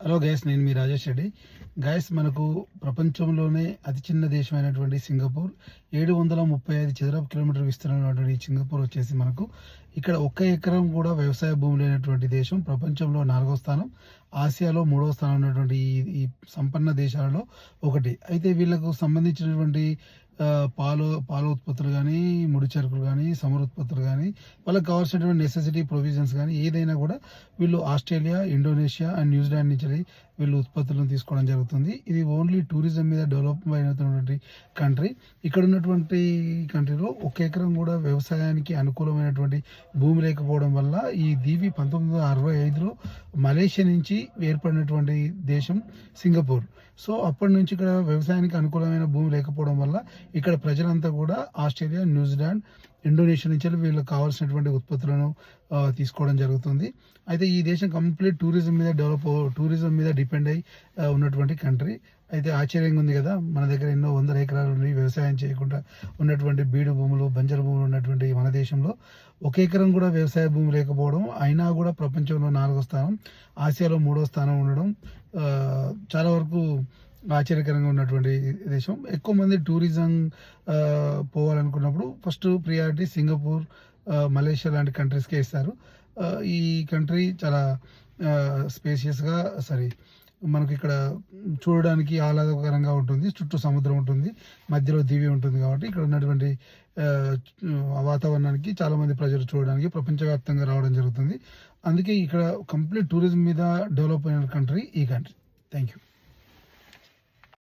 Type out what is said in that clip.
Hello guys, నేను మీ Rajesh Reddy. Guys, మనకు ప్రపంచంలోనే అతి చిన్న దేశమైనటువంటి సింగపూర్ 735 చదరపు కిలోమీటర్ విస్తీర్ణమైనటువంటి ఈ సింగపూర్ వచ్చేసి మనకు ఇక్కడ 1 ఎకరం కూడా వ్యవసాయ భూమి లేనటువంటి దేశం. ప్రపంచంలో 4వ స్థానం, ఆసియాలో 3వ స్థానం ఉన్నటువంటి ఈ సంపన్న దేశాలలో ఒకటి. అయితే వీళ్ళకు సంబంధించినటువంటి పాల ఉత్పత్తులు కానీ, ముడి సరుకులు కానీ, సమర ఉత్పత్తులు కానీ, వాళ్ళకి కావాల్సినటువంటి నెసెసిటీ ప్రొవిజన్స్ కానీ ఏదైనా కూడా వీళ్ళు ఆస్ట్రేలియా, ఇండోనేషియా అండ్ న్యూజిలాండ్ నుంచి వీళ్ళు ఉత్పత్తులను తీసుకోవడం జరుగుతుంది. ఇది ఓన్లీ టూరిజం మీద డెవలప్ అయినటువంటి కంట్రీ. ఇక్కడ ఉన్నటువంటి కంట్రీలో 1 ఎకరం కూడా వ్యవసాయానికి అనుకూలమైనటువంటి భూమి లేకపోవడం వల్ల ఈ దీవి 1965లో మలేషియా నుంచి ఏర్పడినటువంటి దేశం సింగపూర్. సో అప్పటి నుంచి ఇక్కడ వ్యవసాయానికి అనుకూలమైన భూమి లేకపోవడం వల్ల ఇక్కడ ప్రజలంతా కూడా ఆస్ట్రేలియా, న్యూజిలాండ్, ఇండోనేషియా నుంచి వీళ్ళకి కావాల్సినటువంటి ఉత్పత్తులను తీసుకోవడం జరుగుతుంది. అయితే ఈ దేశం కంప్లీట్ టూరిజం మీద డిపెండ్ అయి ఉన్నటువంటి కంట్రీ. అయితే ఆశ్చర్యంగా ఉంది కదా, మన దగ్గర ఎన్నో 100 ఎకరాలు ఉండి వ్యవసాయం చేయకుండా ఉన్నటువంటి బీడు భూములు, బంజరు భూములు ఉన్నటువంటి మన దేశంలో 1 ఎకరం కూడా వ్యవసాయ భూమి లేకపోవడం, అయినా కూడా ప్రపంచంలో 4వ స్థానం, ఆసియాలో 3వ స్థానం ఉండడం చాలా వరకు ఆశ్చర్యకరంగా ఉన్నటువంటి దేశం. ఎక్కువ మంది టూరిజం పోవాలనుకున్నప్పుడు ఫస్ట్ ప్రియారిటీ సింగపూర్, మలేషియా లాంటి కంట్రీస్కే ఇస్తారు. ఈ కంట్రీ చాలా స్పేషియస్గా మనకి ఇక్కడ చూడడానికి ఆహ్లాదకరంగా ఉంటుంది. చుట్టూ సముద్రం ఉంటుంది, మధ్యలో దీవి ఉంటుంది. కాబట్టి ఇక్కడ ఉన్నటువంటి వాతావరణానికి చాలామంది ప్రజలు చూడడానికి ప్రపంచవ్యాప్తంగా రావడం జరుగుతుంది. అందుకే ఇక్కడ కంప్లీట్ టూరిజం మీద డెవలప్ అయిన కంట్రీ ఈ కంట్రీ. Thank you.